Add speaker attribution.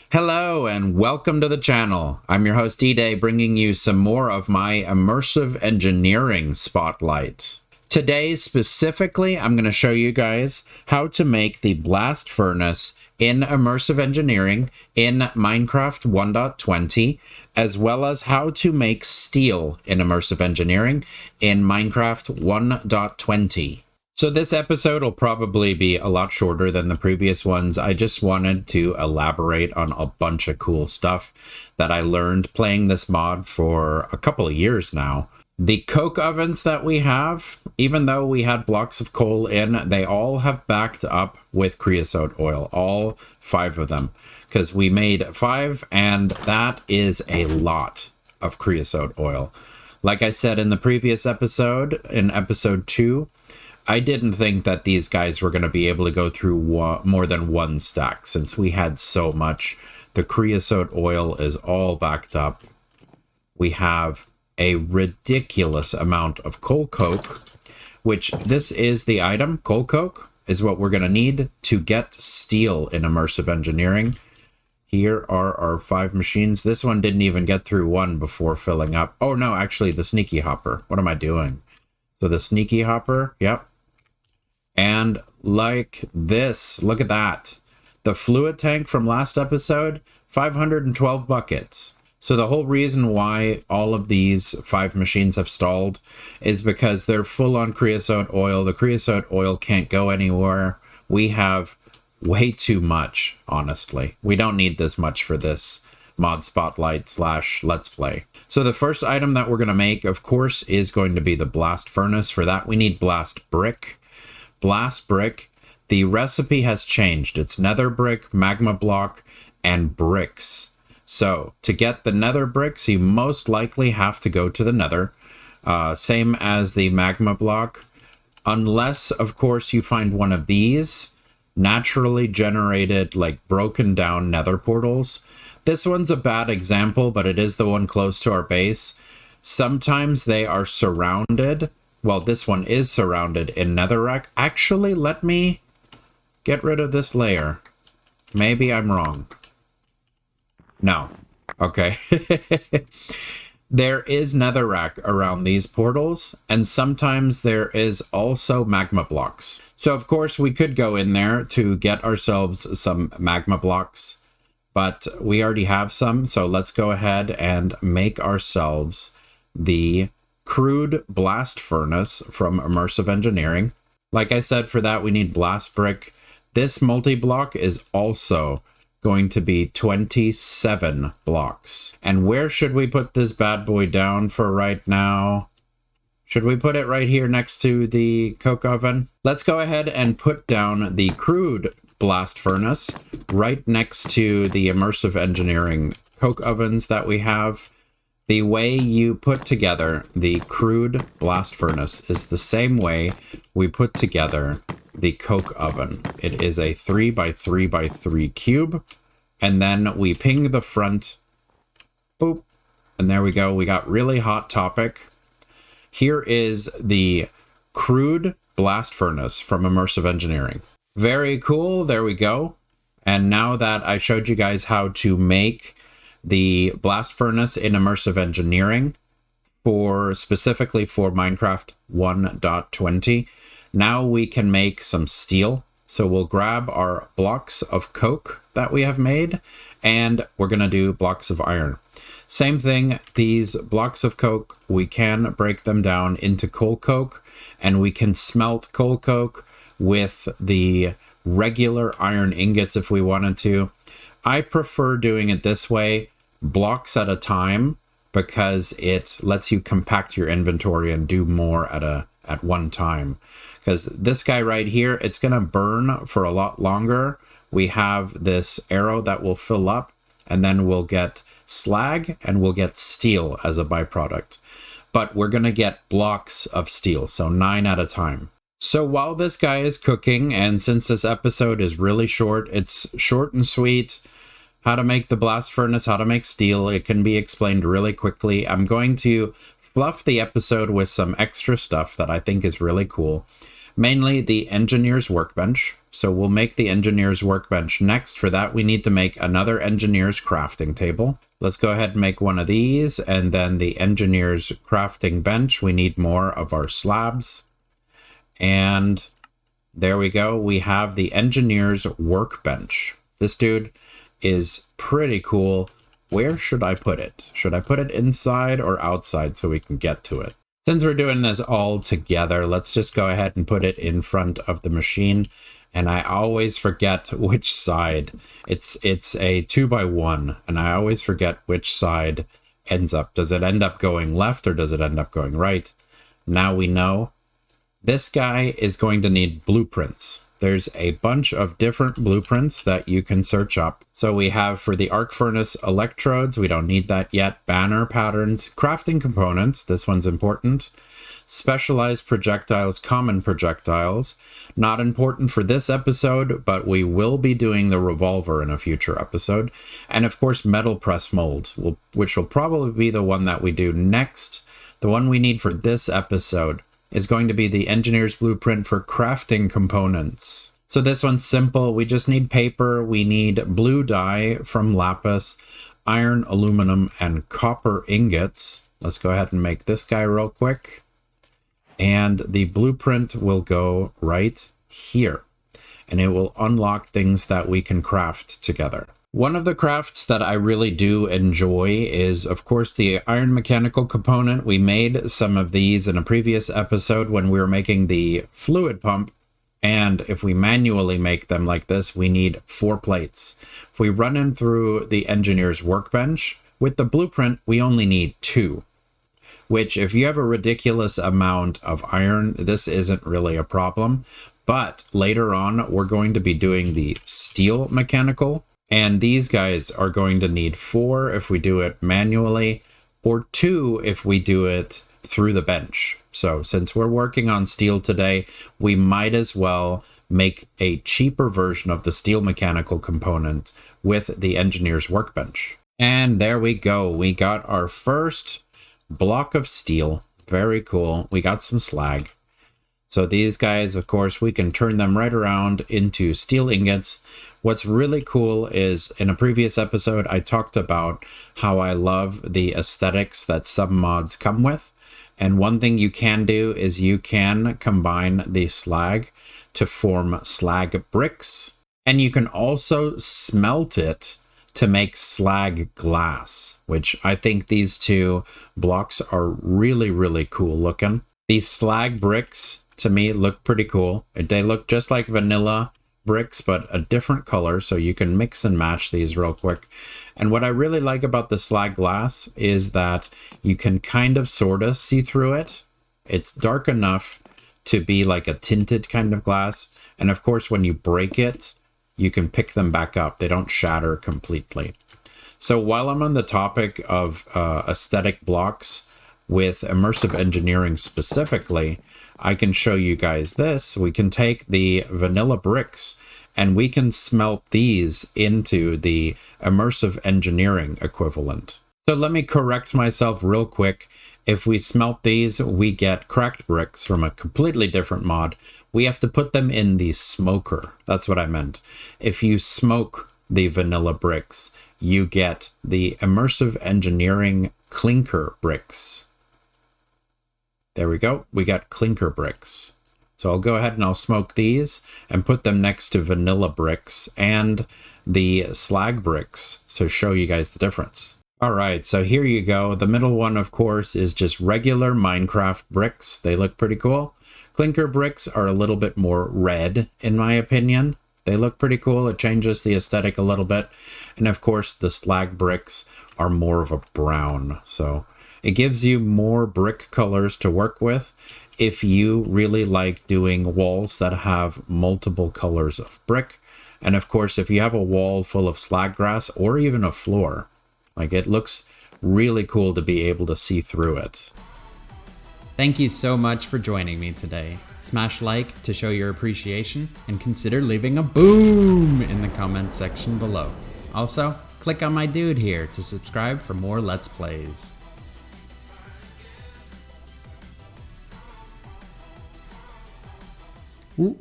Speaker 1: Hello and welcome to the channel. I'm your host D-Day, bringing you some more of my immersive engineering spotlight. Today specifically, I'm going to show you guys how to make the blast furnace in immersive engineering in Minecraft 1.20, as well as how to make steel in immersive engineering in Minecraft 1.20. So this episode will probably be a lot shorter than the previous ones. I just wanted to elaborate on a bunch of cool stuff that I learned playing this mod for a couple of years now. The coke ovens that we have, even though we had blocks of coal in, they all have backed up with creosote oil, all 5 of them, because we made 5 and that is a lot of creosote oil. Like I said in the previous episode, in episode 2, I didn't think that these guys were going to be able to go through more than one stack since we had so much. The creosote oil is all backed up. We have a ridiculous amount of coal coke, which this is the item. Coal coke is what we're going to need to get steel in immersive engineering. Here are our 5 machines. This one didn't even get through one before filling up. Oh no, actually the sneaky hopper. What am I doing? So the sneaky hopper, yep. And like this, look at that. The fluid tank from last episode, 512 buckets. So the whole reason why all of these 5 machines have stalled is because they're full on creosote oil. The creosote oil can't go anywhere. We have way too much, honestly. We don't need this much for this mod spotlight / let's play. So the first item that we're going to make, of course, is going to be the blast furnace. For that, we need blast brick. Blast brick, the recipe has changed. It's nether brick, magma block, and bricks. So to get the nether bricks, you most likely have to go to the nether. Same as the magma block. Unless, of course, you find one of these naturally generated, like broken down nether portals. This one's a bad example, but it is the one close to our base. Sometimes they are surrounded. Well, this one is surrounded in netherrack. Actually, let me get rid of this layer. Maybe I'm wrong. No. Okay. There is netherrack around these portals, and sometimes there is also magma blocks. So, of course, we could go in there to get ourselves some magma blocks, but we already have some, so let's go ahead and make ourselves the crude blast furnace from immersive engineering. Like I said, for that we need blast brick. This multi-block is also going to be 27 blocks. And where should we put this bad boy down for right now? Should we put it right here next to the coke oven? Let's go ahead and put down the crude blast furnace right next to the immersive engineering coke ovens that we have. The way you put together the crude blast furnace is the same way we put together the coke oven. It is a 3x3x3 cube, and then we ping the front, boop, and there we go. We got really hot topic. Here is the crude blast furnace from immersive engineering. Very cool, there we go. And now that I showed you guys how to make the blast furnace in immersive engineering specifically for Minecraft 1.20. Now we can make some steel. So we'll grab our blocks of coke that we have made, and we're going to do blocks of iron. Same thing, these blocks of coke, we can break them down into coal coke, and we can smelt coal coke with the regular iron ingots if we wanted to. I prefer doing it this way, blocks at a time, because it lets you compact your inventory and do more at one time. Because this guy right here, it's going to burn for a lot longer. We have this arrow that will fill up, and then we'll get slag and we'll get steel as a byproduct. But we're going to get blocks of steel, so 9 at a time. So while this guy is cooking, and since this episode is really short, it's short and sweet. How to make the blast furnace, how to make steel, it can be explained really quickly. I'm going to fluff the episode with some extra stuff that I think is really cool. Mainly the engineer's workbench. So we'll make the engineer's workbench next. For that, we need to make another engineer's crafting table. Let's go ahead and make one of these, and then the engineer's crafting bench. We need more of our slabs. And there we go. We have the engineer's workbench. This dude is pretty cool. Where should I put it? Should I put it inside or outside so we can get to it? Since we're doing this all together, let's just go ahead and put it in front of the machine. And I always forget which side. It's a 2x1, and I always forget which side ends up. Does it end up going left or does it end up going right? Now we know. This guy is going to need blueprints. There's a bunch of different blueprints that you can search up. So we have for the arc furnace electrodes, we don't need that yet. Banner patterns, crafting components, this one's important. Specialized projectiles, common projectiles. Not important for this episode, but we will be doing the revolver in a future episode. And of course, metal press molds, which will probably be the one that we do next. The one we need for this episode is going to be the engineer's blueprint for crafting components. So this one's simple. We just need paper. We need blue dye from lapis, iron, aluminum, and copper ingots. Let's go ahead and make this guy real quick. And the blueprint will go right here. And it will unlock things that we can craft together. One of the crafts that I really do enjoy is, of course, the iron mechanical component. We made some of these in a previous episode when we were making the fluid pump. And if we manually make them like this, we need 4 plates. If we run them through the engineer's workbench, with the blueprint, we only need 2. Which, if you have a ridiculous amount of iron, this isn't really a problem. But later on, we're going to be doing the steel mechanical. And these guys are going to need 4 if we do it manually, or 2 if we do it through the bench. So since we're working on steel today, we might as well make a cheaper version of the steel mechanical component with the engineer's workbench. And there we go. We got our first block of steel. Very cool. We got some slag. So these guys, of course, we can turn them right around into steel ingots. What's really cool is in a previous episode, I talked about how I love the aesthetics that some mods come with. And one thing you can do is you can combine the slag to form slag bricks. And you can also smelt it to make slag glass, which I think these 2 blocks are really, really cool looking. These slag bricks, to me, look pretty cool. They look just like vanilla bricks, but a different color, so you can mix and match these real quick. And what I really like about the slag glass is that you can kind of sort of see through it. It's dark enough to be like a tinted kind of glass. And of course, when you break it, you can pick them back up. They don't shatter completely. So while I'm on the topic of aesthetic blocks with immersive engineering specifically, I can show you guys this. We can take the vanilla bricks and we can smelt these into the immersive engineering equivalent. So let me correct myself real quick. If we smelt these, we get cracked bricks from a completely different mod. We have to put them in the smoker. That's what I meant. If you smoke the vanilla bricks, you get the immersive engineering clinker bricks. There we go. We got clinker bricks. So I'll go ahead and I'll smoke these and put them next to vanilla bricks and the slag bricks. So show you guys the difference. All right, so here you go. The middle one, of course, is just regular Minecraft bricks. They look pretty cool. Clinker bricks are a little bit more red, in my opinion. They look pretty cool. It changes the aesthetic a little bit. And of course, the slag bricks are more of a brown. So it gives you more brick colors to work with if you really like doing walls that have multiple colors of brick. And of course, if you have a wall full of slag grass or even a floor, like, it looks really cool to be able to see through it.
Speaker 2: Thank you so much for joining me today. Smash like to show your appreciation and consider leaving a boom in the comments section below. Also, click on my dude here to subscribe for more Let's Plays. Ooh.